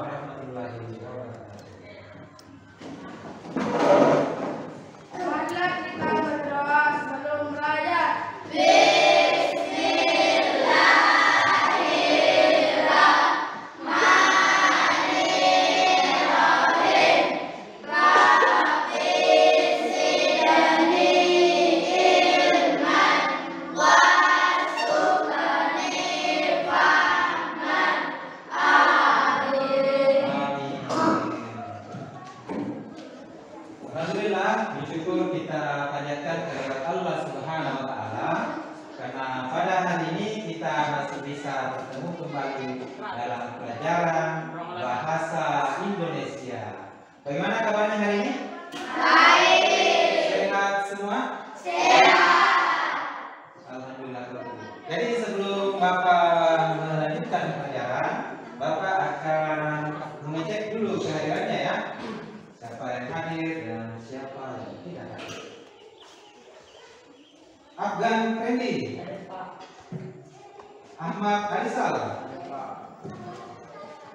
warahmatullahi wabarakatuh. Marilah kita berdoa sebelum belajar. Alhamdulillah, bersyukur kita panjatkan kehadirat Allah Subhanahu wa taala karena pada hari ini kita masih bisa bertemu kembali dalam pelajaran bahasa Indonesia. Bagaimana kabarnya hari ini? Baik. Sehat semua? Sehat. Alhamdulillah. Jadi sebelum Bapak melanjutkan pelajaran, Bapak akan mengecek dulu kehadirannya ya. Siapa yang hadir dan siapa yang tidak hadir. Afgan Fendi, Ahmad Alisal,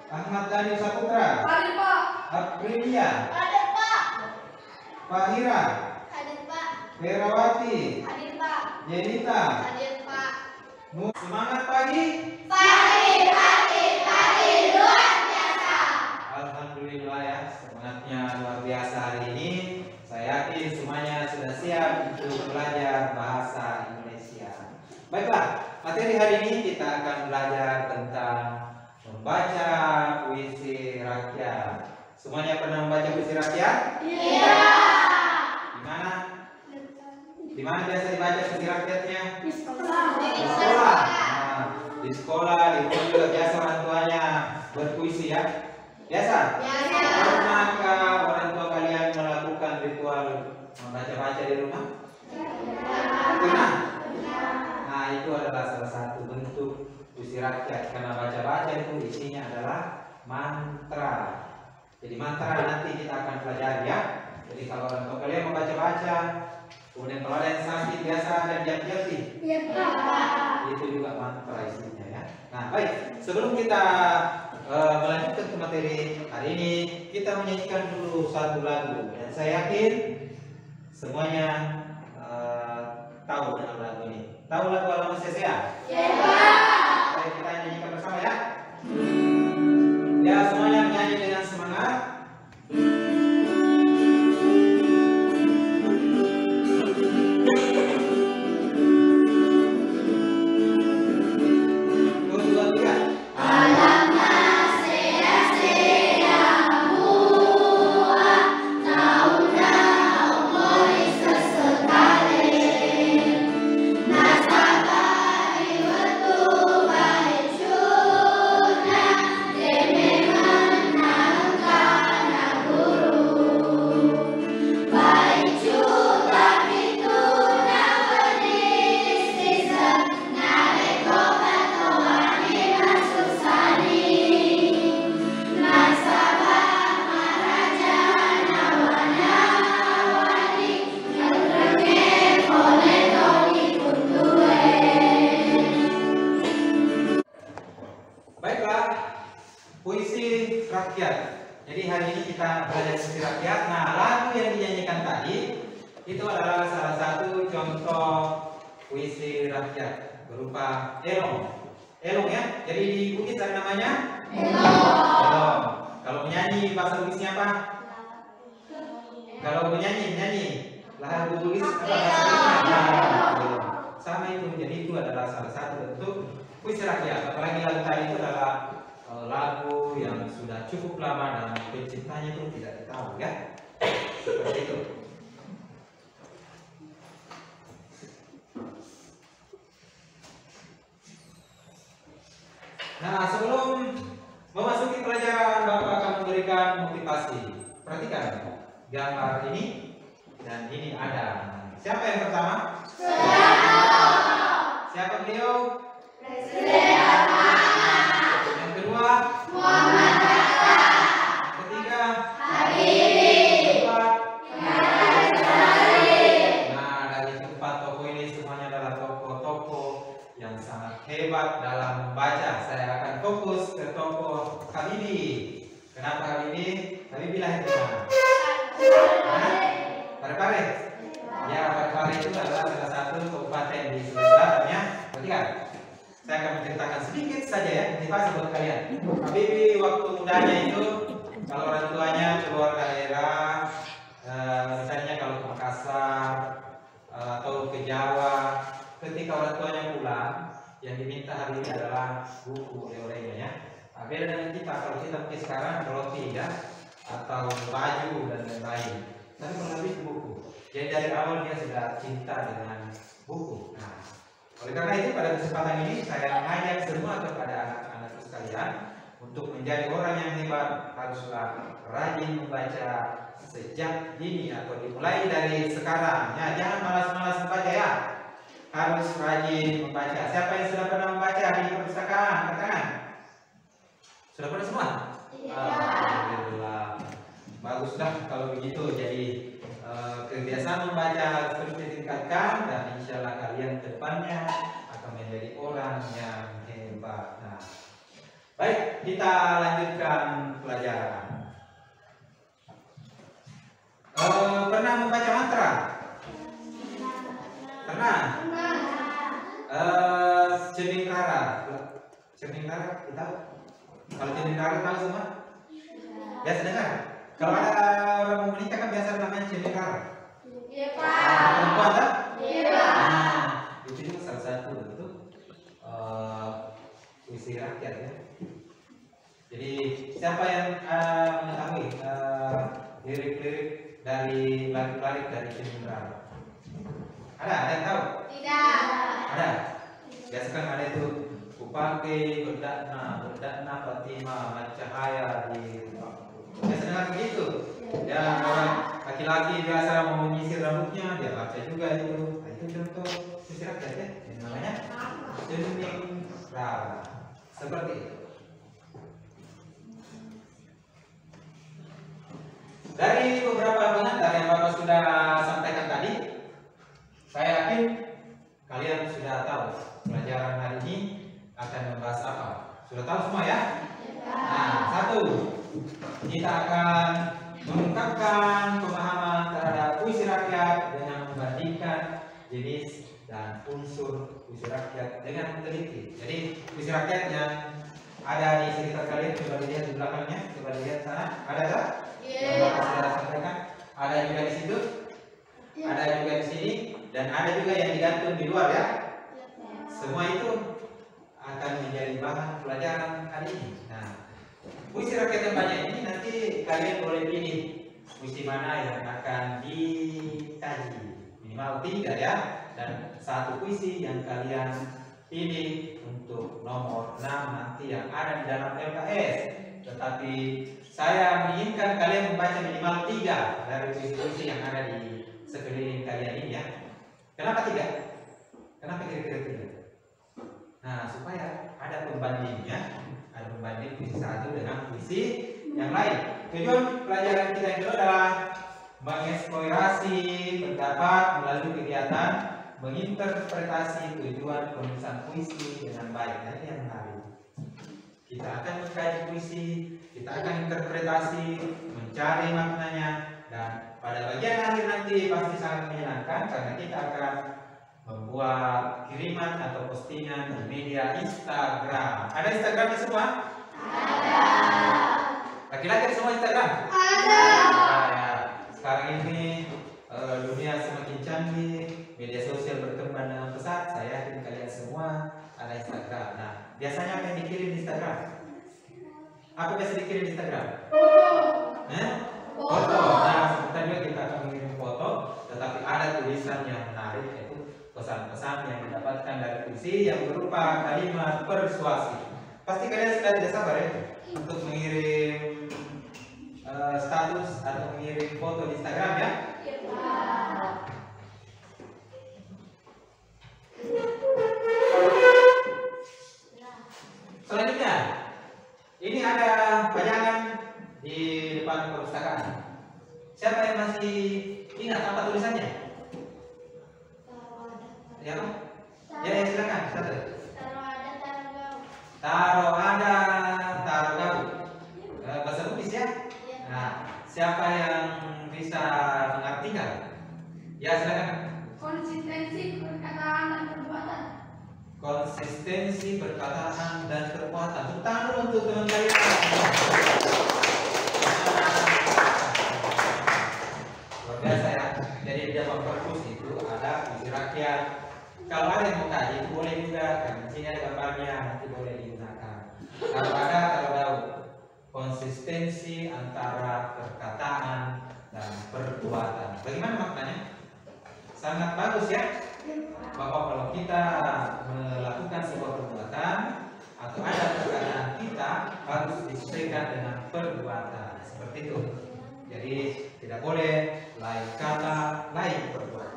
Ahmad Dhani Saputra, Hadir Pak. Aprilia, Hadir Pak. Fahira, Hadir Pak. Ferawati, Hadir Pak. Yenita. Hadir Pak. Semangat pagi. Pagi luar biasa. Alhamdulillah ya, semangatnya luar biasa hari ini. Saya yakin semuanya sudah siap untuk belajar bahasa Indonesia. Baiklah, materi hari ini kita akan belajar tentang membaca puisi rakyat. Semuanya pernah membaca puisi rakyat? Iya. Di mana? Di mana biasa dibaca puisi rakyatnya? Di sekolah. Di sekolah. Nah, di sekolah, di rumah juga biasa orang tuanya berpuisi ya. Biasa? Biasa. Pernahkah orang tua kalian melakukan ritual membaca-baca di rumah? Pernah? Nah, itu adalah salah satu bentuk puisi rakyat karena baca-baca itu isinya adalah mantra. Jadi mantra nanti kita akan pelajari ya. Jadi kalau orang tua kalian membaca-baca, kemudian kalau ada yang sakit biasa ada jati-jati. Iya Pak. Itu juga mantra isinya ya. Nah, baik. Sebelum kita melanjutkan ke materi hari ini, kita menyanyikan dulu satu lagu dan saya yakin semuanya tahu dengan lagu ini. Tahu lagu Alam Sesia? Iya. Baik, kita nyanyikan bersama ya. Ya, semuanya menyanyi dengan semangat. Puisi rakyat. Jadi hari ini kita belajar puisi rakyat. Nah, lagu yang dinyanyikan tadi itu adalah salah satu contoh puisi rakyat berupa elong. Elong ya. Jadi di Bugis ada namanya elong. Kalau menyanyi bahasa Bugisnya apa? Kalau menyanyi lagu Bugis apa bahasa Bugisnya? Elong. Sama itu. Jadi itu adalah salah satu bentuk puisi rakyat. Apalagi lagu tadi itu adalah lagu yang sudah cukup lama dan penciptanya itu tidak ditahu ya. Seperti itu. Nah, sebelum memasuki pelajaran, Bapak akan memberikan motivasi. Perhatikan gambar ini dan ini ada. Siapa yang pertama? Siapa beliau? Yang kedua? Yang ketiga? Keempat? Nah, dari keempat tokoh ini semuanya adalah tokoh-tokoh yang sangat hebat dalam membaca. Saya akan fokus ke tokoh Habibie. Kenapa Habibi? Habibilah itu mana? Parepare. Ya, Parepare itu adalah salah satu kabupaten di Sulawesi Selatan ya. Perhatikan. Saya akan menceritakan sedikit saja ya, motivasi buat kalian. Habibi waktu mudanya itu, kalau orang tuanya keluar daerah, misalnya kalau ke Makassar atau ke Jawa, ketika orang tuanya pulang, yang diminta hari ini adalah buku oleh-olehnya ya. Nah, beda dengan kita, kalau kita mungkin sekarang roti ya, atau baju dan lain-lain. Tapi lebih ke buku. Jadi dari awal dia sudah cinta dengan buku. Nah, oleh karena itu pada kesempatan ini saya mengajak semua kepada anak-anakku sekalian untuk menjadi orang yang hebat haruslah rajin membaca sejak dini atau dimulai dari sekarang. Ya, jangan malas-malas membaca ya. Harus rajin membaca. Siapa yang sudah pernah membaca di perpustakaan? Katakan. Sudah pernah semua? Alhamdulillah. Baguslah kalau begitu. Jadi kebiasaan membaca harus terus ditingkatkan dan insya Allah kalian ke depannya akan menjadi orang yang hebat. Nah, baik, kita lanjutkan pelajaran. Pernah membaca mantra? Pernah? Cemingkara. Cemingkara, kita tahu? Kalau cemingkara tahu semua? Biasa dengar? Kalau ada orang mau menikah kan biasa namanya cemingkara. Iya, Pak. Perempuan tak? Iya, Pak. Nah, itu juga salah satu bentuk puisi rakyat ya. Jadi siapa yang mengetahui lirik-lirik dari lagu-lagu dari cemingkara? Ada yang tahu? Tidak. Ada. Biasa kan ada itu upake berdakna Fatima cahaya di. Biasa dengar begitu. Ya, orang laki-laki biasa mau menyisir rambutnya dia baca juga itu. Nah, itu contoh puisi rakyat ya. Ini namanya cemingkara. Seperti itu. Dari beberapa pengantar yang Bapak sudah sampaikan tadi, saya yakin kalian sudah tahu pelajaran hari ini akan membahas apa. Sudah tahu semua ya? Nah, satu, kita akan mengungkapkan pemahaman terhadap puisi rakyat dengan membandingkan jenis dan unsur puisi rakyat dengan teliti. Jadi puisi rakyat yang ada di sekitar kalian, coba dilihat di belakangnya, coba dilihat sana, ada tak? Yang Bapak sudah sampaikan, ada juga di situ, ada juga di sini. Dan ada juga yang digantung di luar ya. Semua itu akan menjadi bahan pelajaran hari ini. Nah, puisi rakyat yang banyak ini nanti kalian boleh pilih puisi mana yang akan dikaji. Minimal 3 ya. Dan satu puisi yang kalian pilih untuk nomor 6 nanti yang ada di dalam LKS. Tetapi saya menginginkan kalian membaca minimal 3 dari puisi-puisi yang ada di sekeliling kalian ini ya. Kenapa 3? Kenapa kira-kira 3? Nah, supaya ada pembandingnya, ada pembanding puisi satu dengan puisi yang lain. Tujuan pelajaran kita itu adalah mengeksplorasi pendapat melalui kegiatan menginterpretasi tujuan penulisan puisi dengan baik. Nah, ini yang menarik. Kita akan mengkaji puisi, kita akan interpretasi, mencari maknanya, dan pada bagian akhir nanti pasti sangat menyenangkan karena kita akan membuat kiriman atau postingan di media Instagram. Ada Instagramnya semua? Ada. Laki-laki semua Instagram? Ada. Ya. Sekarang ini dunia semakin canggih, media sosial berkembang dengan pesat. Saya yakin kalian semua ada Instagram. Nah, biasanya apa yang dikirim di Instagram? Apa biasa dikirim di Instagram? Foto. Nah, sebentar juga kita akan mengirim foto, tetapi ada tulisan yang menarik, yaitu pesan-pesan yang didapatkan dari puisi yang berupa kalimat persuasi. Pasti kalian sudah tidak sabar ya untuk mengirim status atau mengirim foto di Instagram ya. Selanjutnya, ini ada bayangan di depan perpustakaan. Siapa yang masih ingat apa tulisannya? Ya, ya silakan. Satu. Taro ada, taro gabung. Bahasa Bugis ya. Siapa yang bisa mengartikan? Ya, silakan. Konsistensi perkataan dan perbuatan. Konsistensi perkataan dan perbuatan. Tepuk tangan dulu untuk teman kalian. Luar biasa ya. Jadi di dalam perpus itu ada puisi rakyat. Kalau ada yang mau kaji itu boleh juga. Kan di sini ada gambarnya, nanti boleh digunakan. Kalau ada, kalau tahu konsistensi antara perkataan dan perbuatan. Bagaimana maknanya? Sangat bagus ya. Bahwa kalau kita melakukan sebuah perbuatan atau ada perkataan kita harus disesuaikan dengan perbuatan. Seperti itu. Jadi tidak boleh lain kata, lain perbuatan.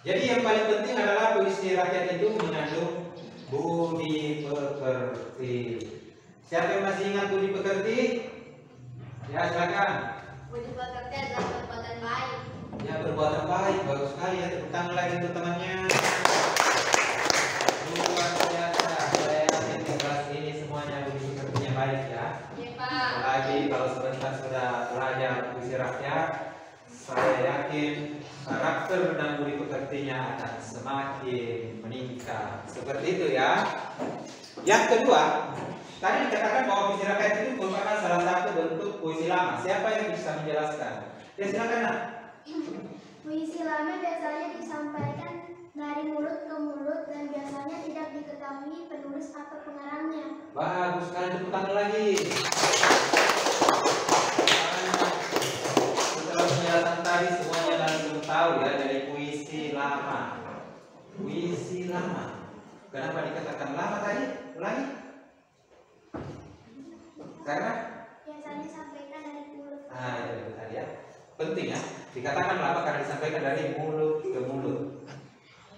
Jadi yang paling penting adalah puisi rakyat itu mengandung budi pekerti. Siapa yang masih ingat budi pekerti? Ya, silakan. Budi pekerti adalah perbuatan baik. Ya, perbuatan baik, bagus sekali ya. Tepuk tangan lagi untuk temannya. Luar biasa. Saya yakin di kelas ini semuanya budi pekertinya baik ya. Iya, Pak. Apalagi kalau sebentar sudah belajar puisi rakyat, saya yakin karakter dan budi pekertinya akan semakin meningkat. Seperti itu ya. Yang kedua, tadi dikatakan bahwa puisi rakyat itu merupakan salah satu bentuk puisi lama. Siapa yang bisa menjelaskan? Ya, silakan Nak. Puisi lama biasanya disampaikan dari mulut ke mulut dan biasanya tidak diketahui penulis atau pengarangnya. Bagus sekali, tepuk tangan lagi. Setelah penjelasan tadi semuanya langsung tahu ya dari puisi lama. Puisi lama. Kenapa dikatakan lama tadi? Ulangi. Karena Biasanya disampaikan dari mulut. itu tadi ya. Penting ya. Dikatakan lama karena disampaikan dari mulut ke mulut.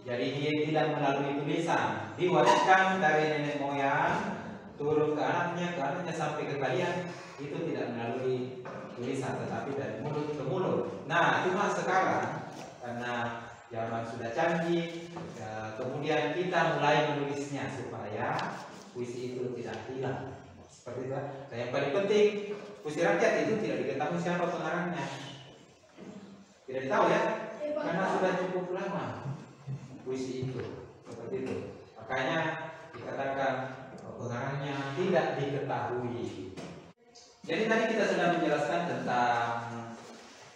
Jadi dia tidak melalui tulisan, diwariskan dari nenek moyang turun ke anaknya sampai ke kalian. Itu tidak melalui tulisan tetapi dari mulut ke mulut. Nah, cuma sekarang karena zaman sudah canggih, ya, kemudian kita mulai menulisnya supaya puisi itu tidak hilang. Seperti itu. Dan yang paling penting, puisi rakyat itu tidak diketahui siapa pengarangnya. Tidak tahu ya, karena sudah cukup lama puisi itu. Seperti itu. Makanya dikatakan pengarangnya tidak diketahui. Jadi tadi kita sudah menjelaskan tentang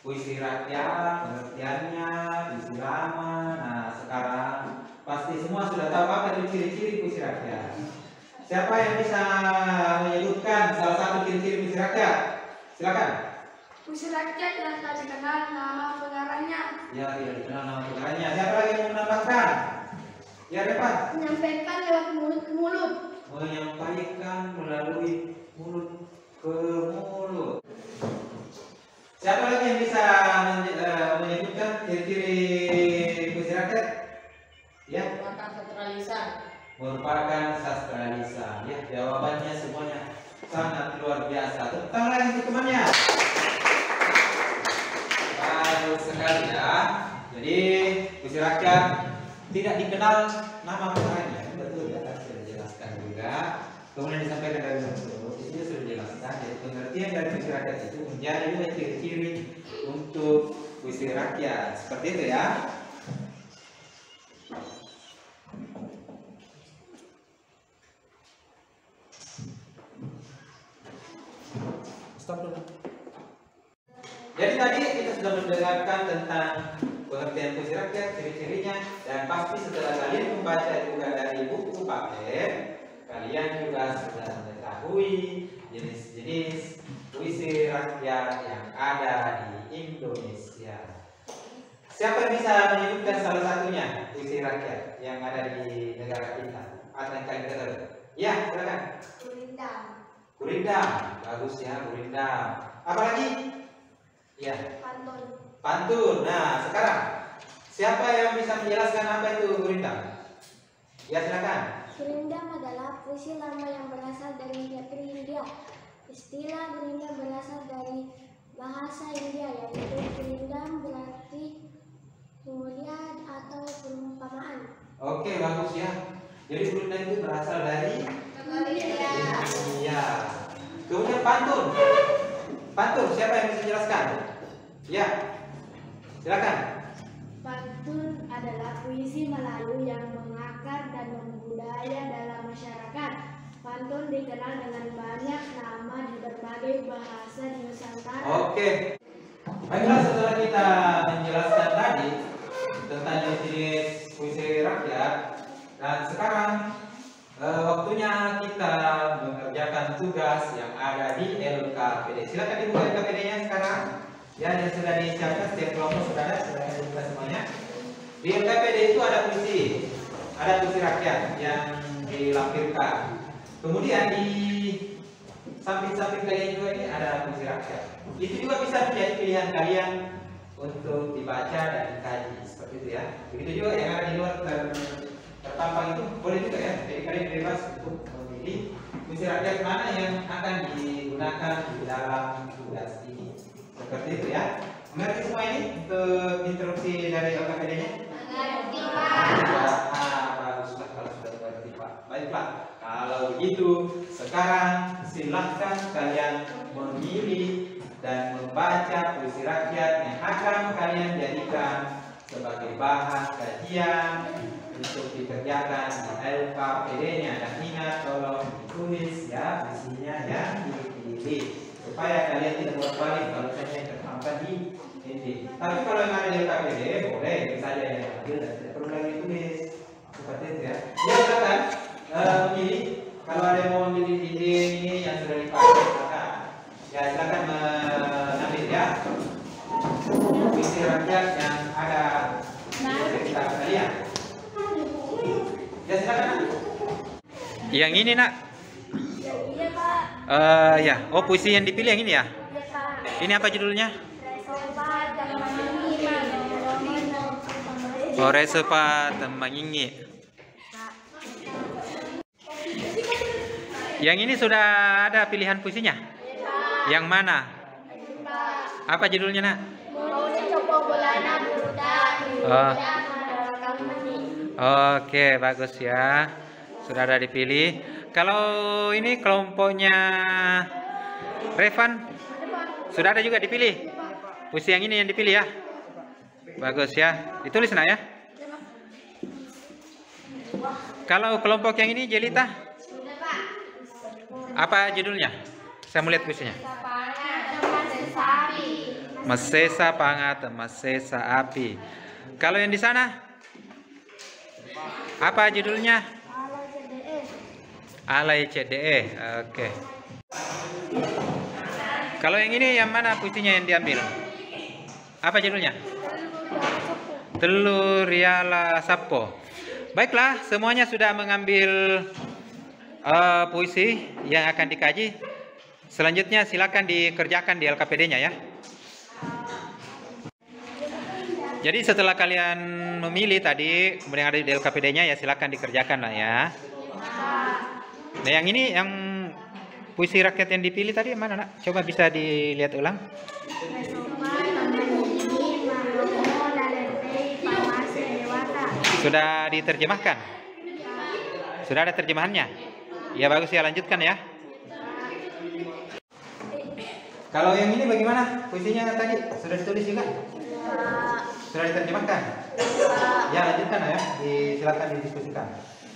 puisi rakyat, pengertiannya, puisi lama. Nah, sekarang pasti semua sudah tahu apa itu ciri-ciri puisi rakyat. Siapa yang bisa menyebutkan salah satu ciri-ciri puisi rakyat? Silakan. Puisi rakyat yang tak dikenal nama pengarangnya. Ya, tidak dikenal nama pengarangnya. Siapa lagi yang menambahkan? Ya, Repan. Menyampaikan lewat mulut ke mulut. Menyampaikan melalui mulut ke mulut. Siapa lagi yang bisa menyebutkan ciri-ciri puisi rakyat? Ya. Merupakan sastra lisan. Merupakan sastra lisan. Ya, jawabannya semuanya sangat luar biasa. Tepuk tangan lagi untuk temannya. Bagus sekali ya. Jadi puisi rakyat tidak dikenal nama pengarangnya. Betul ya, tadi sudah dijelaskan juga. Kemudian disampaikan dari mulut. Itu sudah dijelaskan. Jadi pengertian dari puisi rakyat itu menjadi dua ciri-ciri untuk puisi rakyat. Seperti itu ya. Stop dulu. Jadi tadi kita sudah mendengarkan tentang pengertian puisi rakyat, ciri-cirinya, dan pasti setelah kalian membaca juga dari buku paket, kalian juga sudah mengetahui jenis-jenis puisi rakyat yang ada di Indonesia. Siapa yang bisa menyebutkan salah satunya puisi rakyat yang ada di negara kita? Atau yang kalian ketahui? Ya, silakan. Gurindam. Gurindam, bagus ya, Gurindam. Apalagi? Ya. Pantun. Pantun. Nah, sekarang siapa yang bisa menjelaskan apa itu Gurindam? Ya, silakan. Gurindam adalah puisi lama yang berasal dari negeri India. Istilah gurindam berasal dari bahasa India, yaitu gurindam berarti mulia atau perumpamaan. Oke, bagus ya. Jadi huruf N itu berasal dari Indonesia. Kemudian pantun. Pantun, siapa yang bisa jelaskan? Ya, silakan. Pantun adalah puisi Melayu yang mengakar dan membudaya dalam masyarakat. Pantun dikenal dengan banyak nama di berbagai bahasa di Nusantara. Oke. Baiklah, setelah kita menjelaskan tadi tentang jenis puisi rakyat, dan sekarang waktunya kita mengerjakan tugas yang ada di LKPD. Silakan dibuka LKPD-nya sekarang. Ya, yang sudah disiapkan setiap kelompok sudah ada, silakan dibuka semuanya. Di LKPD itu ada puisi rakyat yang dilampirkan. Kemudian di samping-samping kalian juga ini ada puisi rakyat. Itu juga bisa menjadi pilihan kalian untuk dibaca dan dikaji seperti itu ya. Begitu juga yang ada di luar terpampang itu boleh juga ya. Jadi kalian bebas untuk memilih puisi rakyat mana yang akan digunakan di dalam tugas ini. Seperti itu ya. Mengerti semua ini untuk instruksi dari LKPD-nya? Mengerti, Pak. Baguslah kalau sudah mengerti, Pak. Baiklah. Kalau begitu, sekarang silahkan kalian memilih dan membaca puisi rakyat yang akan kalian jadikan sebagai bahan kajian untuk dikerjakan di LKPD-nya. Dan ingat, tolong ditulis ya isinya yang dipilih supaya kalian tidak bolak-balik kalau saya yang terpampang di ini. Tapi kalau yang ada di LKPD boleh saja yang ambil dan tidak perlu lagi tulis seperti itu ya. Ya, silakan memilih. Kalau ada yang mau memilih ide ini yang sudah dipakai, maka ya silakan mengambil ya puisi rakyat yang ada di sekitar kalian. Ya, silakan. Yang ini nak. Iya, Pak. Ya. Oh, puisi yang dipilih yang ini ya. Iya, Pak. Ini apa judulnya? Resepa Temangingi. Yang ini sudah ada pilihan puisinya? Yang mana? Apa judulnya nak? Oke, bagus ya. Sudah ada dipilih. Kalau ini kelompoknya Revan, sudah ada juga dipilih. Puisi yang ini yang dipilih ya. Bagus ya. Ditulis nak ya. Kalau kelompok yang ini Jelita, apa judulnya? Saya mau lihat puisinya. Mesesa pangat, mesesa api. Kalau yang di sana, apa judulnya? Alay CDE. Oke. Kalau yang ini yang mana puisinya yang diambil? Apa judulnya? Telur Riala Sapo. Baiklah, semuanya sudah mengambil puisi yang akan dikaji. Selanjutnya silakan dikerjakan di LKPD-nya ya. Jadi setelah kalian memilih tadi, kemudian ada di LKPD-nya ya silakan dikerjakan lah ya. Nah, yang ini yang puisi rakyat yang dipilih tadi mana nak? Coba bisa dilihat ulang. Sudah diterjemahkan? Sudah ada terjemahannya? Ya bagus ya, lanjutkan ya. Kalau yang ini bagaimana? Puisinya tadi sudah ditulis juga? Sudah diterjemahkan? Ya lanjutkan ya, silakan didiskusikan.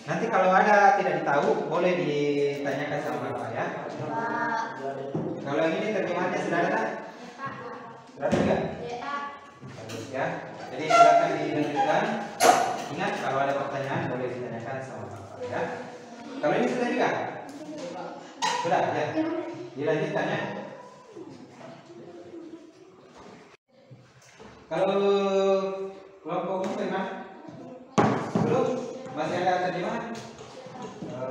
Nanti kalau ada tidak ditahu boleh ditanyakan sama Bapak ya. Kalau yang ini terjemahannya sudah ada? Sudah ada juga? Bagus ya. Jadi silakan dilanjutkan. Ingat kalau ada pertanyaan boleh ditanyakan sama Bapak ya. Kalau ini sudah juga? Sudah ya. Dilanjutkan ya. Kalau kelompok umum bagaimana? Belum? Masih ada terjemahan?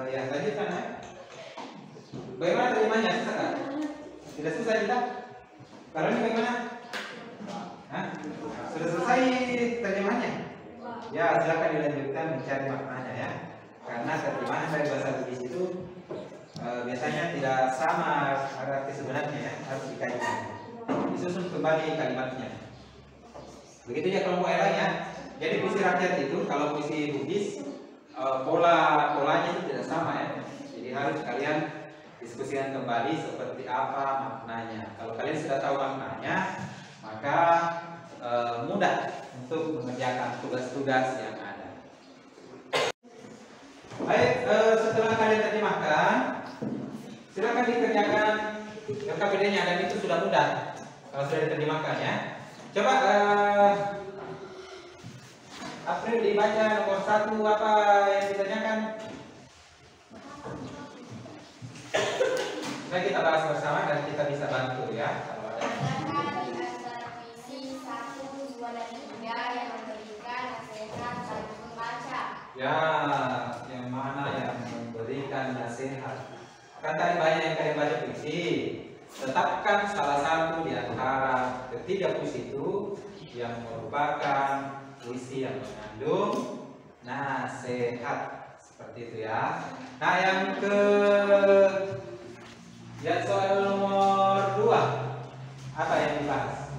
Ya, lanjutkan ya. Bagaimana terjemahannya? Susah kan? Tidak susah kita? Kalau ini bagaimana? Hah? Sudah selesai terjemahannya? Ya, silakan dilanjutkan mencari maknanya ya. Karena terjemahan dari bahasa Bugis itu biasanya tidak sama arti sebenarnya ya, harus dikaitkan. Disusun kembali kalimatnya. Begitu ya kelompok lain ya. Jadi puisi rakyat itu, kalau puisi Bugis, polanya itu tidak sama ya. Jadi harus kalian diskusikan kembali seperti apa maknanya. Kalau kalian sudah tahu maknanya, maka mudah untuk mengerjakan tugas-tugas yang ada. Baik, setelah kalian terjemahkan, silakan dikerjakan LKPD-nya, dan itu sudah mudah kalau sudah diterjemahkan ya. Coba April dibaca nomor 1 apa yang ditanyakan. Supaya kita bahas bersama dan kita bisa bantu ya. Kalau ada Di antara puisi 1, 2, dan 3 yang memberikan nasihat bagi pembaca. ya, yang mana yang memberikan nasihat. Kan tadi banyak yang kalian baca puisi. Tetapkan salah satu di antara ketiga puisi itu yang merupakan puisi yang mengandung nasihat, seperti itu ya. Nah, yang soal nomor 2 apa yang dibahas?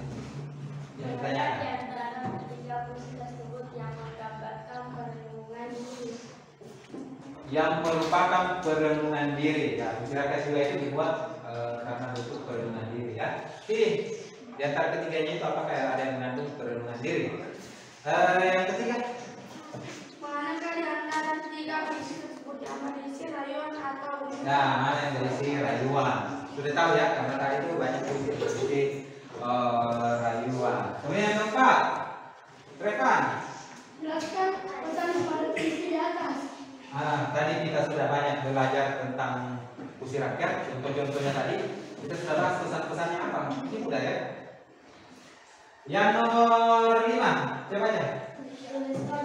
Yang ditanyakan. Di antara ketiga puisi tersebut yang menggambarkan perenungan diri. Yang merupakan perenungan diri ya. Puisi rakyat juga itu dibuat karena bentuk perenungan diri ya. Pilih di antara ketiganya itu apakah ada yang mengandung perenungan diri? Yang ketiga, Manakah di antara ketiga puisi tersebut yang berisi rayuan atau nah, mana yang berisi rayuan? Sudah tahu ya, karena tadi itu banyak puisi yang berisi rayuan. Kemudian yang keempat, Revan. jelaskan pesan pada puisi di atas. Tadi kita sudah banyak belajar tentang puisi rakyat. Contoh-contohnya tadi kita sudah bahas pesan-pesannya apa. Ini mudah ya. Yang nomor 5, coba aja. Tuliskan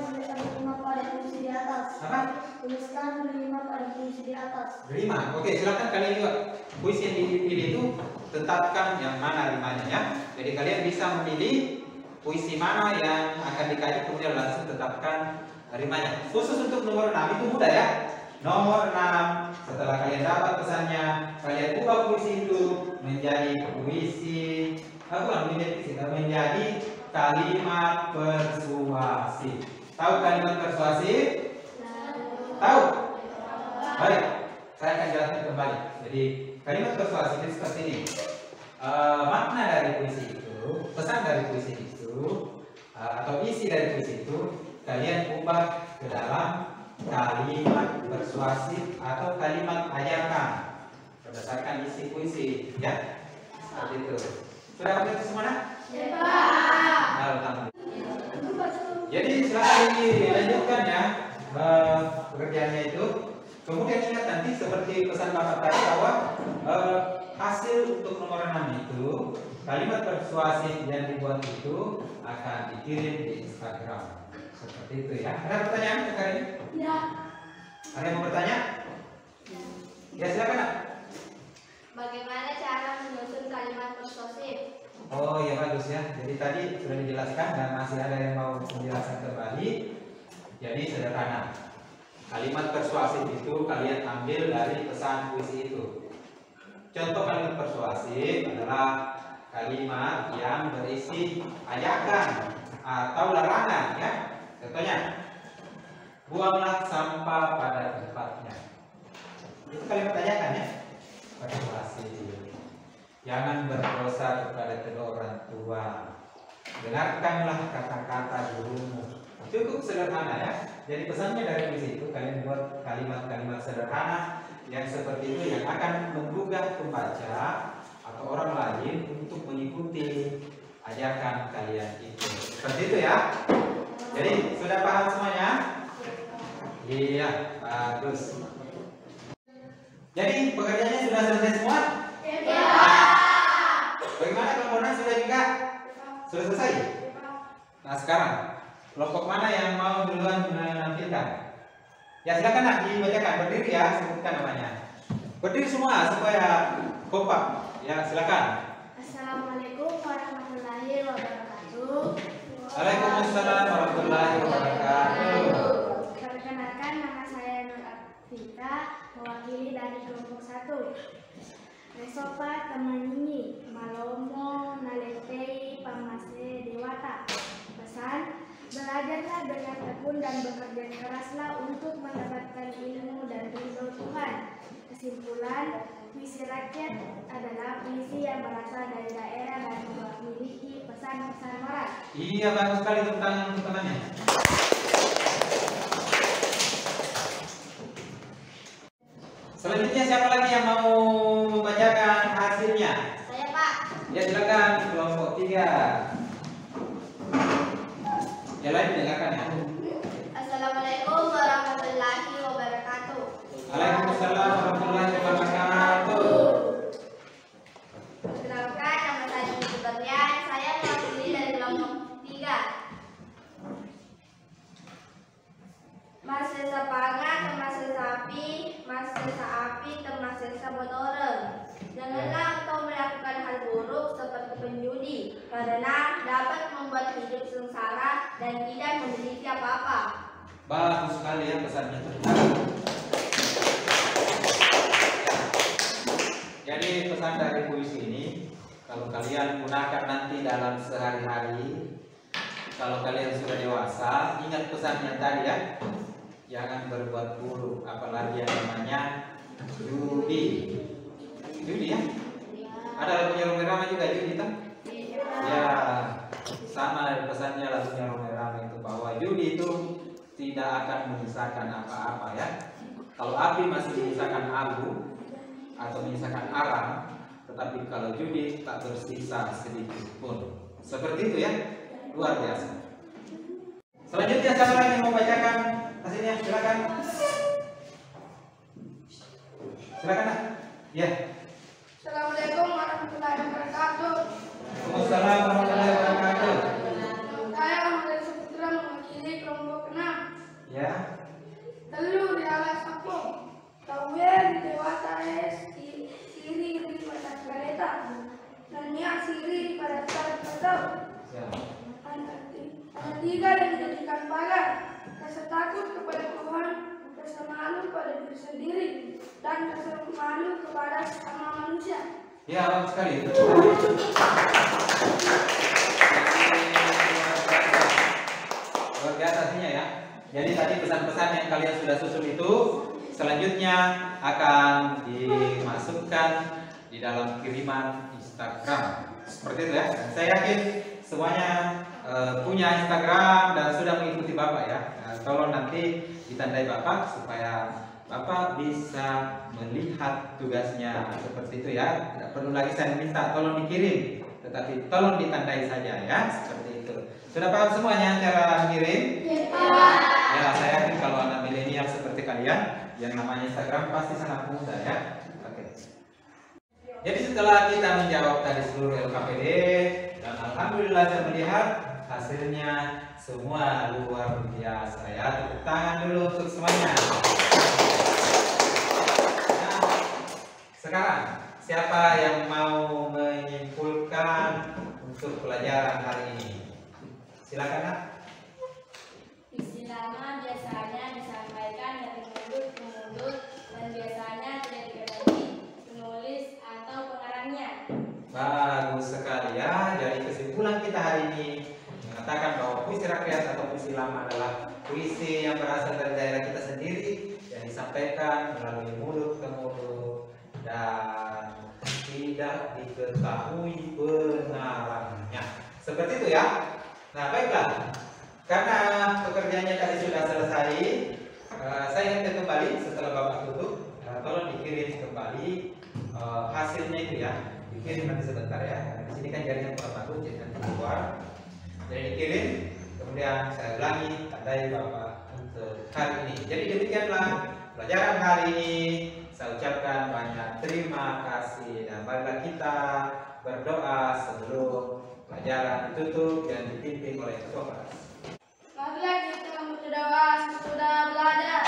5 pada puisi di atas. Apa? Tuliskan 5 pada puisi di atas. 5. Oke, silakan kalian juga. Puisi yang dipilih itu tetapkan yang mana 5-nya ya. Jadi kalian bisa memilih puisi mana yang akan dikaji, kemudian langsung tetapkan 5-nya. Khusus untuk nomor 6 itu mudah ya. Nomor 6, setelah kalian dapat pesannya, kalian ubah puisi itu menjadi puisi, menjadi kalimat persuasif. Tahu kalimat persuasif? Tahu? Baik, saya akan jelaskan kembali. Jadi kalimat persuasif itu seperti ini. Makna dari puisi itu, pesan dari puisi itu, atau isi dari puisi itu, kalian ubah ke dalam kalimat persuasif atau kalimat ajakan berdasarkan isi puisi, ya. Seperti itu. Sudah update semua? Ya, Pak. Alhamdulillah. Jadi silakan dilanjutkan ya pekerjaannya itu. Kemudian ingat nanti seperti pesan Bapak tadi bahwa hasil untuk nomor 6 itu kalimat persuasif yang dibuat itu akan dikirim di Instagram. Seperti itu ya. Ada pertanyaan sekarang ini? Ya. Ada yang mau bertanya? Ya silakan. Bagaimana cara menyusun kalimat persuasif? Oh ya, bagus ya. Jadi tadi sudah dijelaskan dan masih ada yang mau menjelaskan kembali. Jadi sederhana. Kalimat persuasif itu kalian ambil dari pesan puisi itu. Contoh kalimat persuasif adalah kalimat yang berisi ajakan atau larangan ya. Contohnya, buanglah sampah pada tempatnya. Itu kalimat ajakan ya. Persuasif. Jangan berdosa kepada kedua orang tua. Dengarkanlah kata-kata gurumu. Cukup sederhana ya. Jadi pesannya dari puisi itu kalian buat kalimat-kalimat sederhana yang seperti itu yang akan menggugah pembaca atau orang lain untuk mengikuti ajakan kalian itu. Seperti itu ya. Jadi sudah paham semuanya? Iya, bagus. Jadi pekerjaannya sudah selesai semua? Ya. Bagaimana kelompoknya sudah juga? Sudah selesai? Nah sekarang kelompok mana yang mau duluan menampilkan? Ya silakan nak dibacakan, berdiri ya, sebutkan namanya. Berdiri semua supaya kompak. Ya silakan. Assalamualaikum warahmatullahi wabarakatuh. Waalaikumsalam warahmatullahi wabarakatuh. Perkenalkan, nama saya Nur Afita, mewakili dari kelompok 1. Resopa temanini, malomo naletei pamase dewata. Pesan, belajarlah tekun dan bekerja keraslah untuk mendapatkan ilmu dan ridho Tuhan. Kesimpulan, puisi rakyat adalah puisi yang berasal dari daerah dan memiliki pesan-pesan moral. Iya, bagus sekali, tepuk tangan untuk temannya. Selanjutnya siapa lagi yang mau membacakan hasilnya? Saya, Pak. Ya, silakan kelompok 3. Yang lain dengarkan ya. Assalamualaikum warahmatullahi wabarakatuh. Waalaikumsalam warahmatullahi wabarakatuh. Perkenalkan, nama saya Nurul Berlian. Saya mewakili dari kelompok 3. Mas sesa pangan, temas sesa api, mas sesa api, temas sesa botoreng. Janganlah engkau melakukan hal buruk seperti penjudi, karena dapat membuat hidup sengsara dan tidak memiliki apa-apa. Bagus sekali ya pesannya. Jadi pesan dari puisi ini, kalau kalian gunakan nanti dalam sehari-hari, kalau kalian sudah dewasa, ingat pesannya tadi ya. Jangan berbuat buruk, apalagi yang namanya judi. Judi ya? Ada lagunya Roma Irama juga judi kan? Ya, sama pesannya lagunya Roma Irama itu, bahwa judi itu tidak akan menyisakan apa-apa ya. Kalau api masih menyisakan abu atau menyisakan arang, tetapi kalau judi tak bersisa sedikit pun. Seperti itu ya, luar biasa. Selanjutnya siapa lagi yang mau bacakan hasilnya? Silakan. Silakan. Ya. Assalamualaikum warahmatullahi wabarakatuh. Waalaikumsalam warahmatullahi wabarakatuh. Saya Ahmad Saputra mewakili kelompok 6. Ya. Telu di alas aku, tawer di dewata es, siri di pada kereta, nanya siri pada saat ketau. Ya. Ada 3 yang dijadikan pagar, rasa takut kepada Tuhan, rasa malu pada diri sendiri, dan rasa malu kepada sesama manusia. Ya, bagus sekali. Luar biasa hasilnya ya. Jadi tadi pesan-pesan yang kalian sudah susun itu selanjutnya akan dimasukkan di dalam kiriman Instagram. Seperti itu ya. Saya yakin semuanya punya Instagram dan sudah mengikuti Bapak ya. Tolong nanti ditandai Bapak supaya Bapak bisa melihat tugasnya seperti itu ya. Tidak perlu lagi saya minta tolong dikirim, tetapi tolong ditandai saja ya. Seperti itu. Sudah paham semuanya cara mengirim? Ya, saya yakin kalau anak milenial seperti kalian yang namanya Instagram pasti sangat mudah ya. Oke. Jadi setelah kita menjawab tadi seluruh LKPD dan alhamdulillah saya melihat hasilnya semua luar biasa ya. Tepuk tangan dulu untuk semuanya. Nah, sekarang siapa yang mau menyimpulkan untuk pelajaran hari ini? Silakan Nak. Puisi lama biasanya disampaikan dari mulut ke mulut dan biasanya tidak diketahui penulis atau pengarangnya. Bagus sekali ya. Jadi kesimpulan kita hari ini mengatakan bahwa puisi rakyat atau puisi lama adalah puisi yang berasal dari daerah kita sendiri yang disampaikan melalui mulut ke mulut dan tidak diketahui pengarangnya. Seperti itu ya. Nah, baiklah. Karena pekerjaannya tadi sudah selesai, saya ingatkan kembali setelah Bapak tutup, tolong dikirim kembali hasilnya itu ya. Dikirim nanti sebentar ya. Di sini kan jaringan kurang bagus, jadi nanti keluar. Jadi dikirim, kemudian saya ulangi tandai Bapak untuk hari ini. Jadi demikianlah pelajaran hari ini. Saya ucapkan banyak terima kasih dan marilah kita berdoa sebelum pelajaran ditutup dan dipimpin oleh ketua kelas. Marilah kita berdoa sesudah belajar.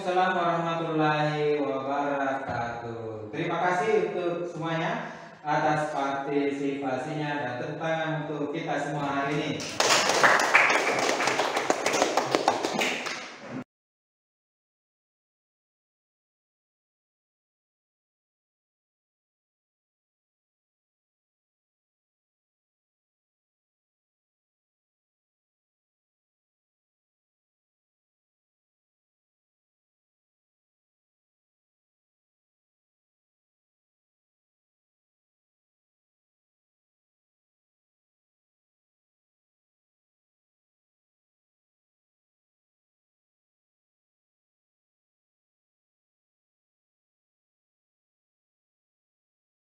Waalaikumsalam warahmatullahi wabarakatuh. Terima kasih untuk semuanya atas partisipasinya dan tepuk tangan untuk kita semua hari ini.